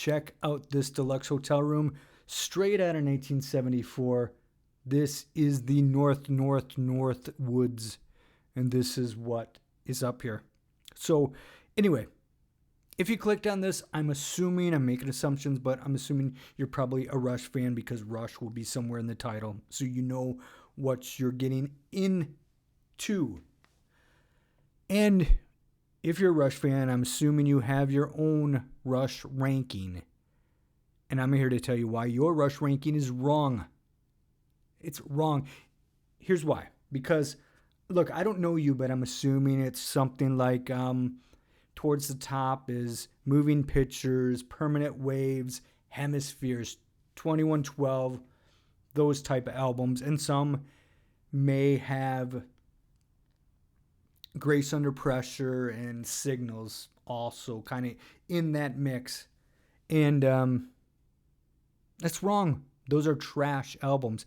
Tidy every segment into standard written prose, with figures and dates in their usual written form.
check out this deluxe hotel room straight out of 1974. This is the North Woods, and this is what is up here. So anyway, if you clicked on this, I'm making assumptions, but I'm assuming you're probably a Rush fan because Rush will be somewhere in the title, so you know what you're getting into. And if you're a Rush fan, I'm assuming you have your own Rush ranking. And I'm here to tell you why your Rush ranking is wrong. It's wrong. Here's why. Because, look, I don't know you, but I'm assuming it's something like towards the top is Moving Pictures, Permanent Waves, Hemispheres, 2112, those type of albums. And some may have Grace Under Pressure and Signals also kind of in that mix. And that's wrong. Those are trash albums.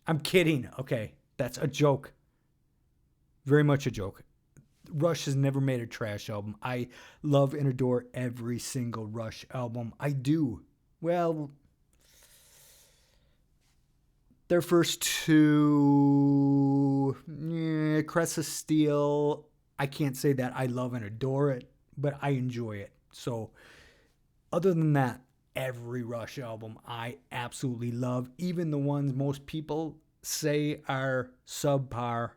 I'm kidding. Okay, that's a joke. Very much a joke. Rush has never made a trash album. I love and adore every single Rush album. I do. Well, their first two, Crest of Steel, I can't say that I love and adore it, but I enjoy it. So, other than that, every Rush album I absolutely love. Even the ones most people say are subpar.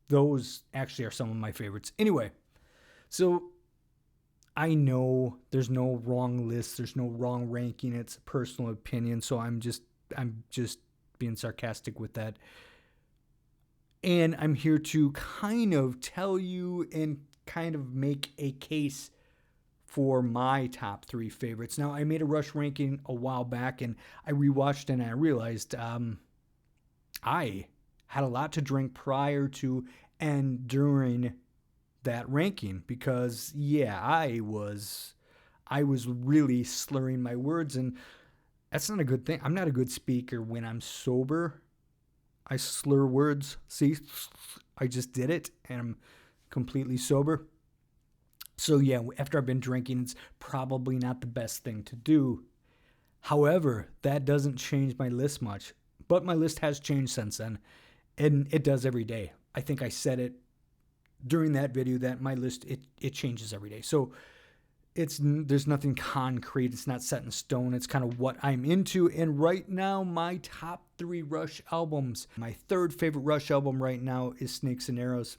Those actually are some of my favorites. Anyway, so I know there's no wrong list. There's no wrong ranking. It's a personal opinion. So I'm just being sarcastic with that. And I'm here to kind of tell you and kind of make a case for my top 3 favorites. Now, I made a Rush ranking a while back, and I rewatched and I realized I had a lot to drink prior to and during that ranking because, yeah, I was really slurring my words, and that's not a good thing. I'm not a good speaker when I'm sober. I slur words. See, I just did it, and I'm completely sober. So, yeah, after I've been drinking, it's probably not the best thing to do. However, that doesn't change my list much. But my list has changed since then, and it does every day. I think I said it during that video that my list, it changes every day. So there's nothing concrete. It's not set in stone. It's kind of what I'm into. And right now, my top 3 Rush albums. My third favorite Rush album right now is Snakes and Arrows.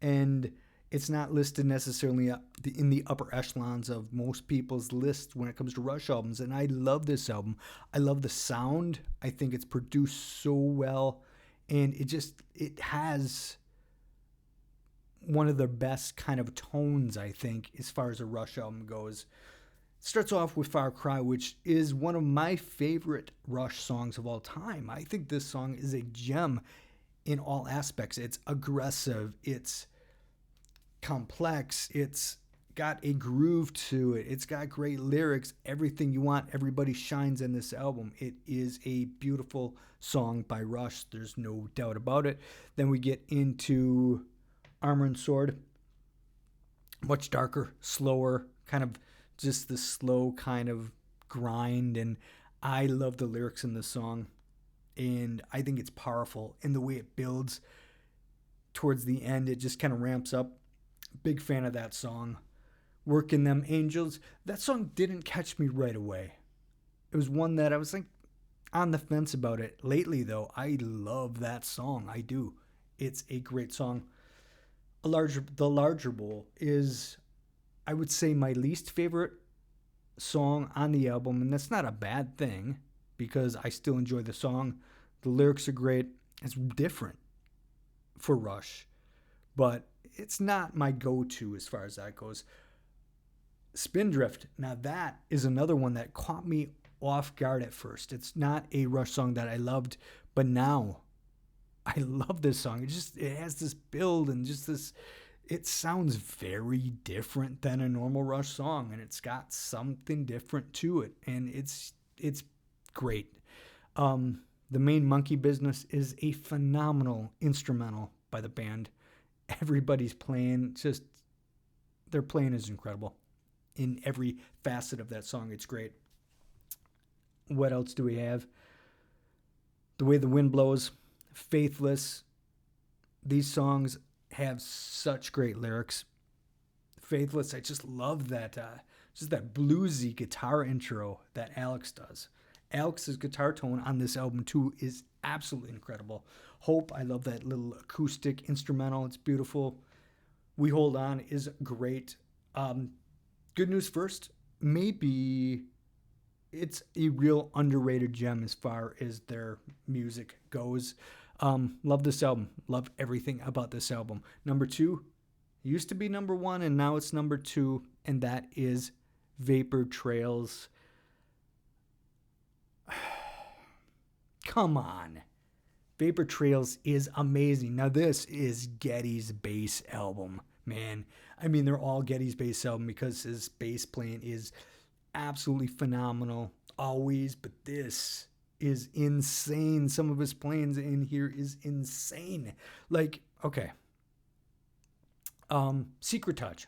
And it's not listed necessarily in the upper echelons of most people's lists when it comes to Rush albums. And I love this album. I love the sound. I think it's produced so well. And it has one of the best kind of tones, I think, as far as a Rush album goes. It starts off with Far Cry, which is one of my favorite Rush songs of all time. I think this song is a gem in all aspects. It's aggressive. It's complex. It's got a groove to it. It's got great lyrics. Everything you want. Everybody shines in this album. It is a beautiful song by Rush. There's no doubt about it. Then we get into Armor and Sword. Much darker, slower, kind of just the slow kind of grind. And I love the lyrics in this song. And I think it's powerful in the way it builds towards the end. It just kind of ramps up. Big fan of that song. Working Them Angels. That song didn't catch me right away. It was one that I was like on the fence about it. Lately, though, I love that song. I do. It's a great song. The Larger Bowl is, I would say, my least favorite song on the album. And that's not a bad thing because I still enjoy the song. The lyrics are great. It's different for Rush. But it's not my go-to as far as that goes. Spindrift. Now that is another one that caught me off guard at first. It's not a Rush song that I loved, but now I love this song. It has this build and just this, it sounds very different than a normal Rush song, and it's got something different to it, and it's great. The Main Monkey Business is a phenomenal instrumental by the band. Everybody's playing, their playing is incredible. in every facet of that song. It's great. What else do we have? The Way the Wind Blows, Faithless. These songs have such great lyrics. Faithless, I just love that, just that bluesy guitar intro that Alex does. Alex's guitar tone on this album too is absolutely incredible. Hope, I love that little acoustic instrumental. It's beautiful. We Hold On is great. Good News First, maybe it's a real underrated gem as far as their music goes. Love this album. Love everything about this album. Number 2, it used to be number 1 and now it's number 2, and that is Vapor Trails. Come on. Vapor Trails is amazing. Now this is Geddy's bass album, man. I mean, they're all Geddy's bass album because his bass playing is absolutely phenomenal always, but this is insane. Some of his playing in here is insane. Like, okay. Secret Touch.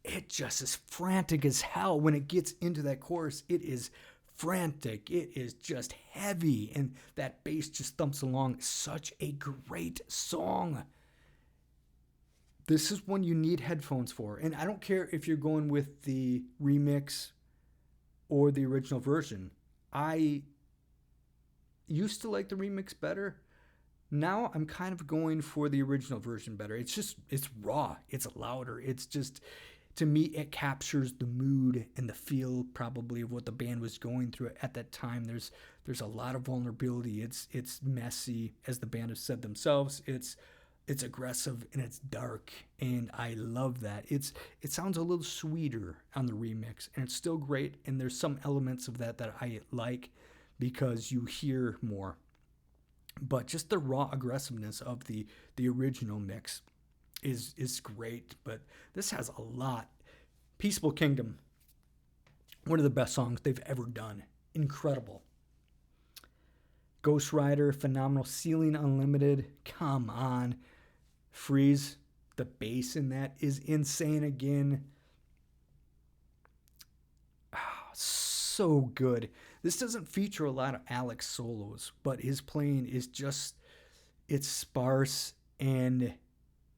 It just is frantic as hell when it gets into that chorus. It is frantic. It is just heavy, and that bass just thumps along. Such a great song. This is one you need headphones for, and I don't care if you're going with the remix or the original version. I used to like the remix better. Now I'm kind of going for the original version better. It's raw. It's louder. It's just, to me, it captures the mood and the feel probably of what the band was going through at that time. There's a lot of vulnerability. It's messy, as the band has said themselves. It's aggressive and it's dark, and I love that. It sounds a little sweeter on the remix, and it's still great. And there's some elements of that I like because you hear more. But just the raw aggressiveness of the original mix is great. But this has a lot. Peaceable Kingdom, one of the best songs they've ever done. Incredible. Ghost Rider, phenomenal. Ceiling Unlimited, come on. Freeze, the bass in that is insane again. So good. This doesn't feature a lot of Alex solos, but his playing is just, it's sparse and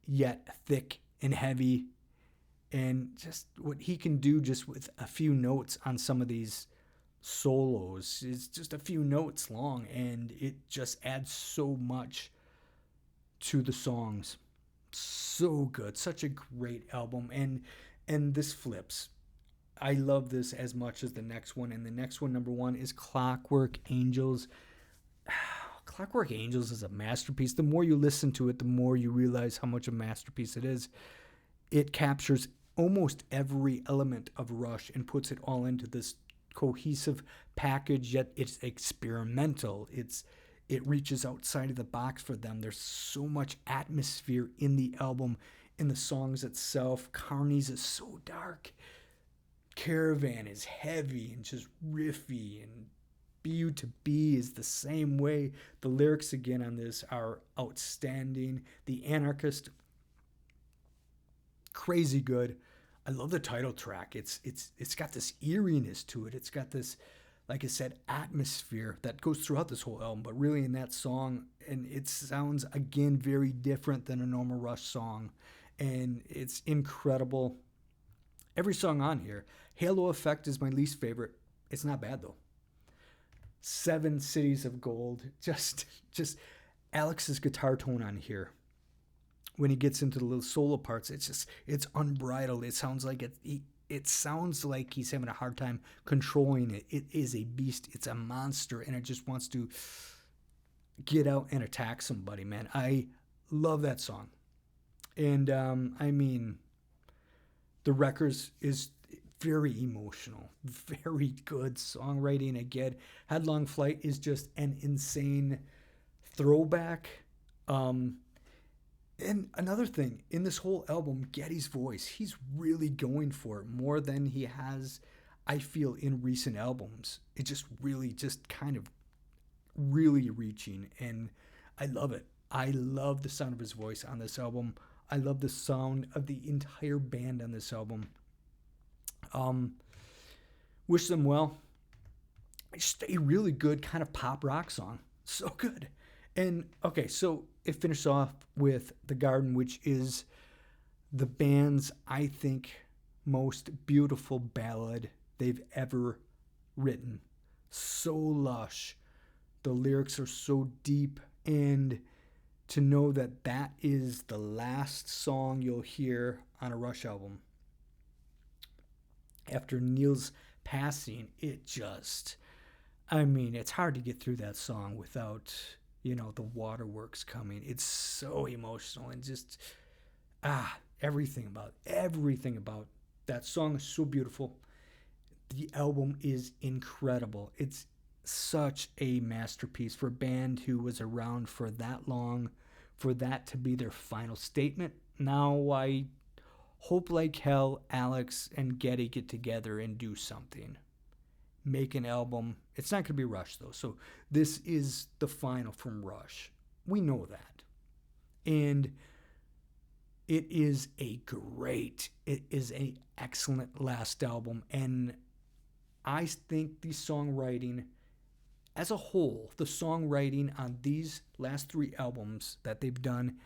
yet thick and heavy, and just what he can do just with a few notes on some of these solos is just a few notes long, and it just adds so much to the songs. So good. Such a great album. And this flips. I love this as much as the next one. And the next one, number 1, is Clockwork Angels. Clockwork Angels is a masterpiece. The more you listen to it, the more you realize how much a masterpiece it is. It captures almost every element of Rush and puts it all into this cohesive package, yet it's experimental. It reaches outside of the box for them. There's so much atmosphere in the album, in the songs itself. Carney's is so dark. Caravan is heavy and just riffy, and B.U. to B is the same way. The lyrics again on this are outstanding. The Anarchist, crazy good. I love the title track. It's got this eeriness to it. It's got this, like I said, atmosphere that goes throughout this whole album, but really in that song, and it sounds again very different than a normal Rush song, and it's incredible. Every song on here. Halo Effect is my least favorite. It's not bad though. 7 Cities of Gold. Just Alex's guitar tone on here. When he gets into the little solo parts, it's unbridled. It sounds like sounds like he's having a hard time controlling it. It is a beast. It's a monster, and it just wants to get out and attack somebody, man. I love that song. And I mean, the Wreckers is very emotional, very good songwriting. Again, Headlong Flight is just an insane throwback. And another thing, in this whole album, Geddy's voice, he's really going for it more than he has, I feel, in recent albums. It just really just kind of really reaching, and I love it. I love the sound of his voice on this album. I love the sound of the entire band on this album. Um, wish them well. Just a really good kind of pop rock song. So good. And okay, so it finished off with The Garden, which is the band's, I think, most beautiful ballad they've ever written. So lush. The lyrics are so deep, and to know that that is the last song you'll hear on a Rush album after Neil's passing, it just, I mean, it's hard to get through that song without, the waterworks coming. It's so emotional and just, everything about that song is so beautiful. The album is incredible. It's such a masterpiece for a band who was around for that long, for that to be their final statement. Now I hope like hell Alex and Geddy get together and do something. Make an album. It's not going to be Rush though. So this is the final from Rush. We know that. And it is a excellent last album, and I think the songwriting as a whole, the songwriting on these last three albums that they've done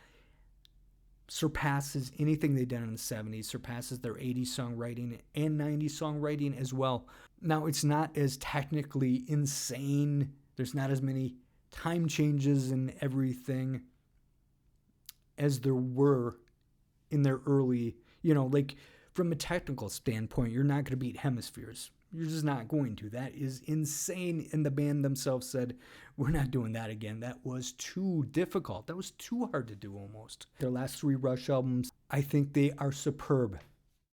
surpasses anything they've done in the 70s, surpasses their 80s songwriting and 90s songwriting as well. Now, it's not as technically insane, there's not as many time changes and everything as there were in their early, like from a technical standpoint, you're not going to beat Hemispheres. You're just not going to. That is insane. And the band themselves said, we're not doing that again. That was too difficult. That was too hard to do almost. Their last three Rush albums, I think they are superb.